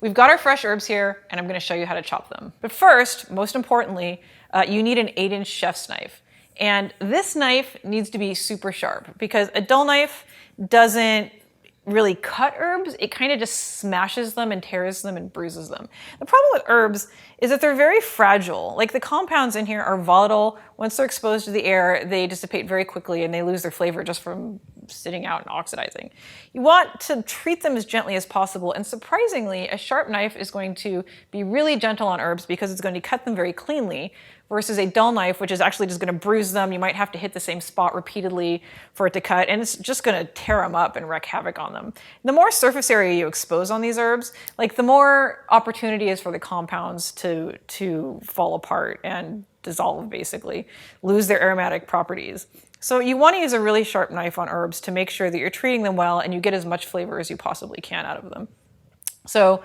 we've got our fresh herbs here, and I'm going to show you how to chop them. But first, most importantly, you need an 8-inch chef's knife. And this knife needs to be super sharp because a dull knife doesn't really cut herbs. It kind of just smashes them and tears them and bruises them. The problem with herbs is that they're very fragile. Like the compounds in here are volatile. Once they're exposed to the air, they dissipate very quickly and they lose their flavor just from sitting out and oxidizing. You want to treat them as gently as possible, and surprisingly, a sharp knife is going to be really gentle on herbs because it's going to cut them very cleanly, versus a dull knife, which is actually just going to bruise them. You might have to hit the same spot repeatedly for it to cut, and it's just going to tear them up and wreak havoc on them. The more surface area you expose on these herbs, like the more opportunity is for the compounds to fall apart and dissolve, basically, lose their aromatic properties. So you want to use a really sharp knife on herbs to make sure that you're treating them well and you get as much flavor as you possibly can out of them. So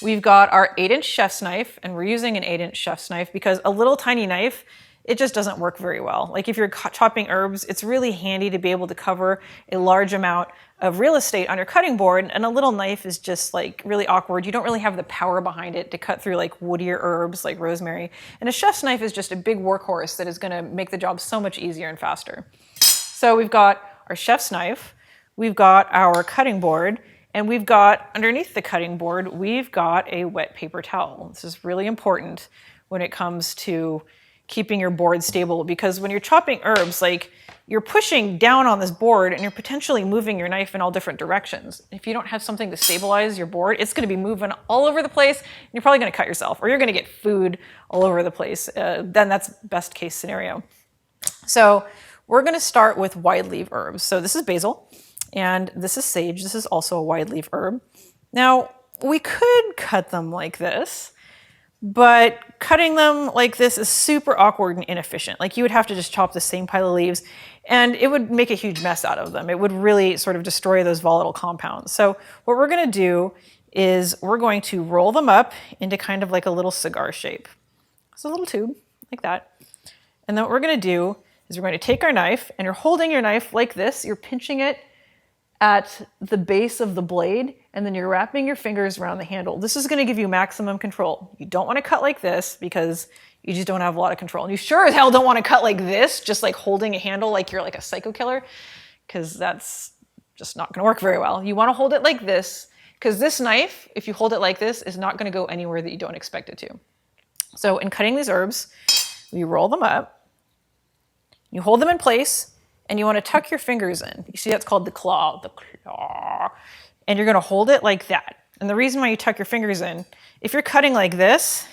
we've got our 8-inch chef's knife, and we're using an 8-inch chef's knife because a little tiny knife, it just doesn't work very well. Like if you're chopping herbs, it's really handy to be able to cover a large amount of real estate on your cutting board, and a little knife is just like really awkward. You don't really have the power behind it to cut through like woodier herbs like rosemary. And a chef's knife is just a big workhorse that is going to make the job so much easier and faster. So we've got our chef's knife, we've got our cutting board, and we've got, underneath the cutting board, we've got a wet paper towel. This is really important when it comes to keeping your board stable, because when you're chopping herbs, like you're pushing down on this board and you're potentially moving your knife in all different directions. If you don't have something to stabilize your board, it's going to be moving all over the place, and you're probably going to cut yourself, or you're going to get food all over the place. Then that's best case scenario. So we're going to start with wide leaf herbs. So this is basil, and this is sage. This is also a wide leaf herb. Now, we could cut them like this, but cutting them like this is super awkward and inefficient. Like you would have to just chop the same pile of leaves, and it would make a huge mess out of them. It would really sort of destroy those volatile compounds. So what we're going to do is we're going to roll them up into kind of like a little cigar shape. So a little tube like that. And then what we're going to do is we're going to take our knife, and you're holding your knife like this. You're pinching it at the base of the blade, and then you're wrapping your fingers around the handle. This is going to give you maximum control. You don't want to cut like this because you just don't have a lot of control. And you sure as hell don't want to cut like this, just like holding a handle like you're like a psycho killer, because that's just not going to work very well. You want to hold it like this, because this knife, if you hold it like this, is not going to go anywhere that you don't expect it to. So in cutting these herbs, we roll them up, you hold them in place, and you want to tuck your fingers in. You see that's called the claw. And you're going to hold it like that. And the reason why you tuck your fingers in, if you're cutting like this,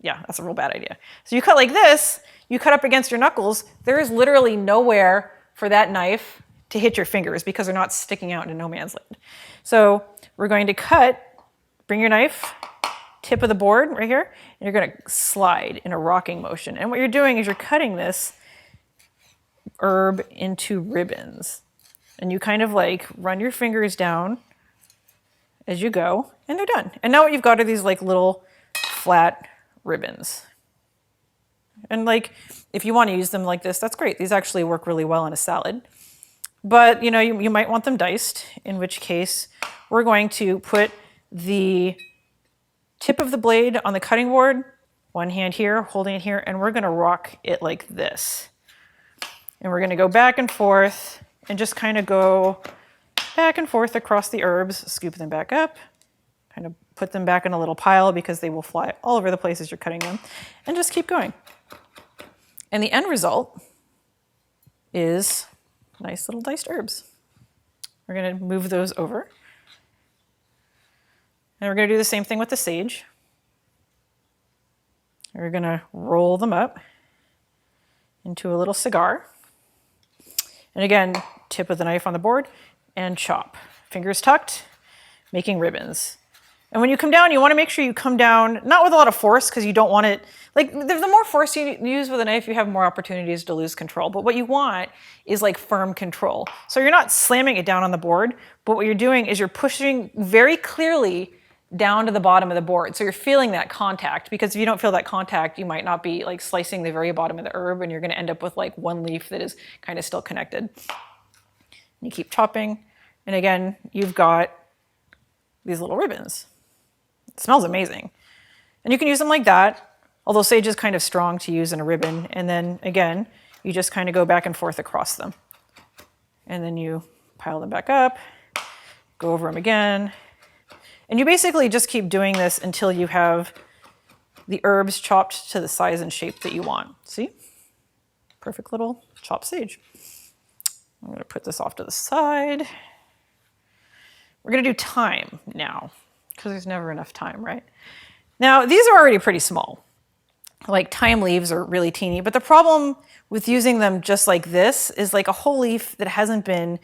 yeah, that's a real bad idea. So you cut like this, you cut up against your knuckles, there is literally nowhere for that knife to hit your fingers because they're not sticking out into no man's land. So we're going to cut, bring your knife, tip of the board right here, and you're going to slide in a rocking motion. And what you're doing is you're cutting this herb into ribbons, and you kind of like run your fingers down as you go, and they're done. And now what you've got are these like little flat ribbons. And like if you want to use them like this, that's great. These actually work really well in a salad, but you know, you might want them diced, in which case we're going to put the tip of the blade on the cutting board, one hand here holding it here, and we're going to rock it like this. And we're going to go back and forth and just kind of go back and forth across the herbs, scoop them back up, kind of put them back in a little pile because they will fly all over the place as you're cutting them, and just keep going. And the end result is nice little diced herbs. We're going to move those over. And we're going to do the same thing with the sage. We're going to roll them up into a little cigar. And again, tip of the knife on the board and chop. Fingers tucked, making ribbons. And when you come down, you want to make sure you come down, not with a lot of force, because you don't want it, like the more force you use with a knife, you have more opportunities to lose control. But what you want is like firm control. So you're not slamming it down on the board, but what you're doing is you're pushing very clearly down to the bottom of the board. So you're feeling that contact, because if you don't feel that contact, you might not be like slicing the very bottom of the herb, and you're going to end up with like one leaf that is kind of still connected. And you keep chopping, and again, you've got these little ribbons. It smells amazing. And you can use them like that, although sage is kind of strong to use in a ribbon. And then again, you just kind of go back and forth across them. And then you pile them back up, go over them again. And you basically just keep doing this until you have the herbs chopped to the size and shape that you want. See? Perfect little chopped sage. I'm going to put this off to the side. We're going to do thyme now, because there's never enough time, right? Now, these are already pretty small. Like thyme leaves are really teeny, but the problem with using them just like this is like a whole leaf that hasn't been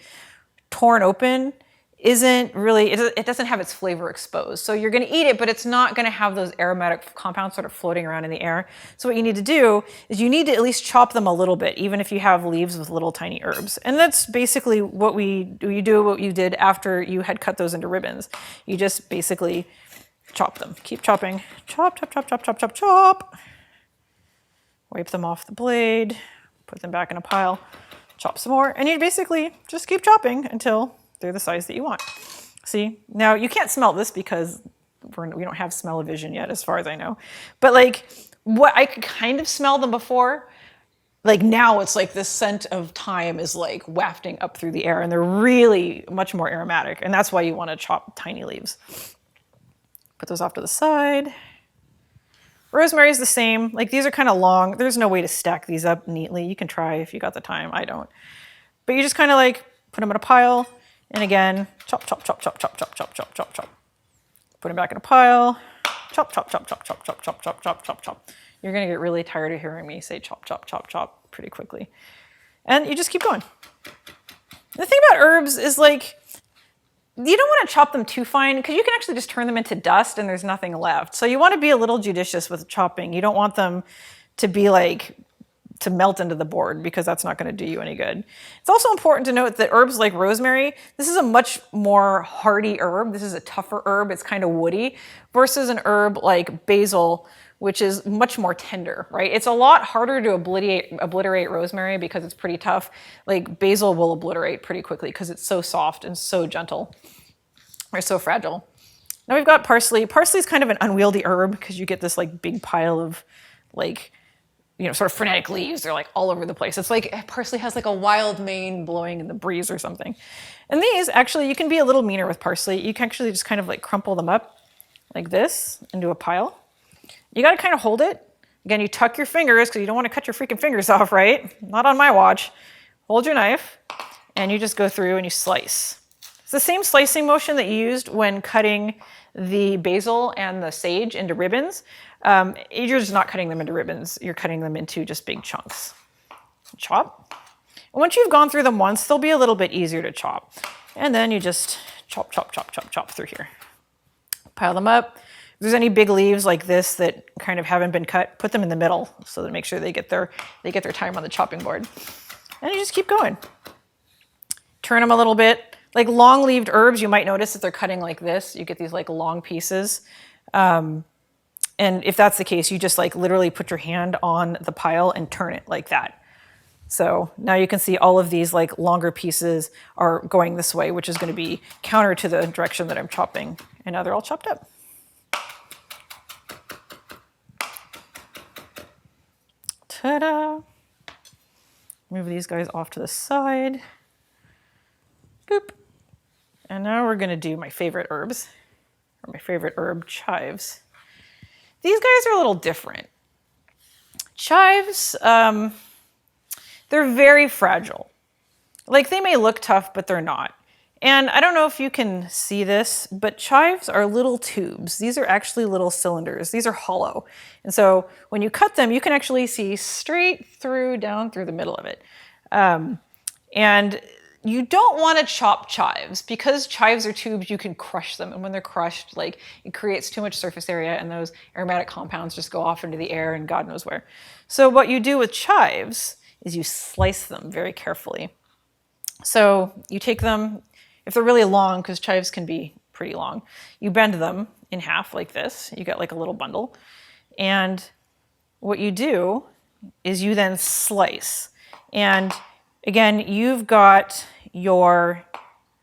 torn open isn't really, it doesn't have its flavor exposed. So you're gonna eat it, but it's not gonna have those aromatic compounds sort of floating around in the air. So what you need to do is you need to at least chop them a little bit, even if you have leaves with little tiny herbs. And that's basically what you do what you did after you had cut those into ribbons. You just basically chop them. Keep chopping. Chop, chop, chop, chop, chop, chop, chop. Wipe them off the blade, put them back in a pile, chop some more, and you basically just keep chopping until they're the size that you want. See, now you can't smell this because we don't have smell-o-vision yet as far as I know. But like what I could kind of smell them before, like now it's like this scent of thyme is like wafting up through the air and they're really much more aromatic. And that's why you want to chop tiny leaves. Put those off to the side. Rosemary is the same. Like these are kind of long. There's no way to stack these up neatly. You can try if you got the time. I don't. But you just kind of like put them in a pile. And again, chop, chop, chop, chop, chop, chop, chop, chop, chop, chop. Put them back in a pile. Chop, chop, chop, chop, chop, chop, chop, chop, chop, chop, chop. You're going to get really tired of hearing me say chop, chop, chop, chop pretty quickly. And you just keep going. The thing about herbs is like, you don't want to chop them too fine because you can actually just turn them into dust and there's nothing left. So you want to be a little judicious with chopping. You don't want them to be like, to melt into the board because that's not going to do you any good. It's also important to note that herbs like rosemary, this is a much more hardy herb. This is a tougher herb. It's kind of woody versus an herb like basil, which is much more tender, right? It's a lot harder to obliterate rosemary because it's pretty tough. Like basil will obliterate pretty quickly because it's so soft and so gentle, or so fragile. Now we've got parsley. Parsley is kind of an unwieldy herb because you get this like big pile of like, you know, sort of frenetic leaves. They're like all over the place. It's like parsley has like a wild mane blowing in the breeze or something. And these actually, you can be a little meaner with parsley. You can actually just kind of like crumple them up like this into a pile. You got to kind of hold it. Again, you tuck your fingers because you don't want to cut your freaking fingers off, right? Not on my watch. Hold your knife and you just go through and you slice. It's the same slicing motion that you used when cutting the basil and the sage into ribbons. You're just not cutting them into ribbons. You're cutting them into just big chunks. Chop. And once you've gone through them once, they'll be a little bit easier to chop. And then you just chop, chop, chop, chop, chop through here. Pile them up. If there's any big leaves like this that kind of haven't been cut, put them in the middle so that make sure they get their time on the chopping board. And you just keep going. Turn them a little bit. Like long-leaved herbs, you might notice that they're cutting like this. You get these like long pieces. And if that's the case, you just like literally put your hand on the pile and turn it like that. So now you can see all of these like longer pieces are going this way, which is going to be counter to the direction that I'm chopping. And now they're all chopped up. Ta-da! Move these guys off to the side. Boop. And now we're going to do my favorite herbs, or my favorite herb, chives. These guys are a little different. Chives, they're very fragile. Like they may look tough, but they're not. And I don't know if you can see this, but chives are little tubes. These are actually little cylinders. These are hollow. And so when you cut them, you can actually see straight through, down through the middle of it. And you don't want to chop chives because chives are tubes, you can crush them. And when they're crushed, like it creates too much surface area and those aromatic compounds just go off into the air and God knows where. So what you do with chives is you slice them very carefully. So you take them, if they're really long, because chives can be pretty long, you bend them in half like this. You get like a little bundle. And what you do is you then slice. And again, you've got your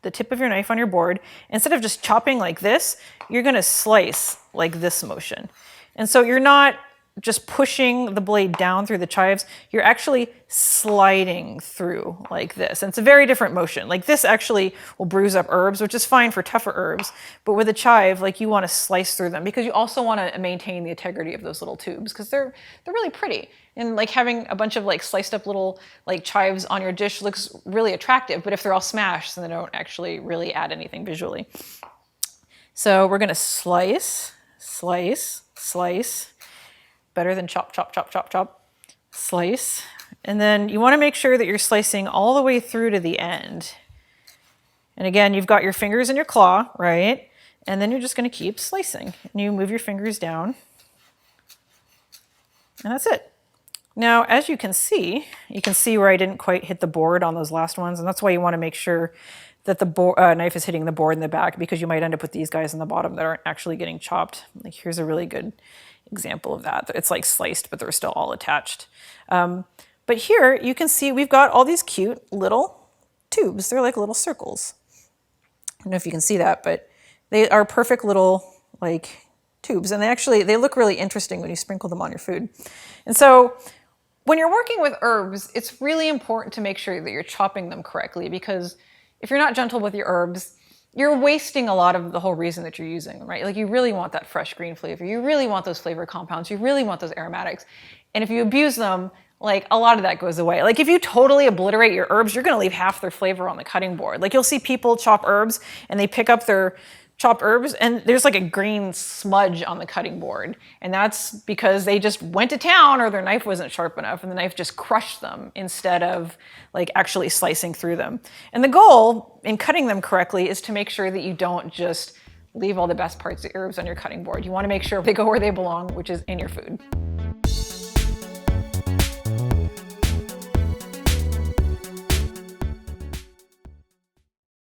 the tip of your knife on your board. Instead of just chopping like this, you're gonna slice like this motion. And so you're not just pushing the blade down through the chives, you're actually sliding through like this. And it's a very different motion. Like this actually will bruise up herbs, which is fine for tougher herbs. But with a chive, like you want to slice through them because you also want to maintain the integrity of those little tubes because they're really pretty. And like having a bunch of like sliced up little like chives on your dish looks really attractive, but if they're all smashed, then they don't actually really add anything visually. So we're gonna slice, slice, slice. Better than chop, chop, chop, chop, chop, slice. And then you want to make sure that you're slicing all the way through to the end. And again, you've got your fingers in your claw, right? And then you're just going to keep slicing. And you move your fingers down. And that's it. Now, as you can see where I didn't quite hit the board on those last ones. And that's why you want to make sure that the knife is hitting the board in the back because you might end up with these guys in the bottom that aren't actually getting chopped. Like here's a really good example of that. It's like sliced, but they're still all attached. But here you can see we've got all these cute little tubes. They're like little circles. I don't know if you can see that, but they are perfect little like tubes. And they look really interesting when you sprinkle them on your food. And so when you're working with herbs, it's really important to make sure that you're chopping them correctly because if you're not gentle with your herbs, you're wasting a lot of the whole reason that you're using them, right? Like you really want that fresh green flavor. You really want those flavor compounds. You really want those aromatics. And if you abuse them, like a lot of that goes away. Like if you totally obliterate your herbs, you're gonna leave half their flavor on the cutting board. Like you'll see people chop herbs and they pick up their chopped herbs and there's like a green smudge on the cutting board. And that's because they just went to town or their knife wasn't sharp enough and the knife just crushed them instead of like actually slicing through them. And the goal in cutting them correctly is to make sure that you don't just leave all the best parts of the herbs on your cutting board. You want to make sure they go where they belong, which is in your food.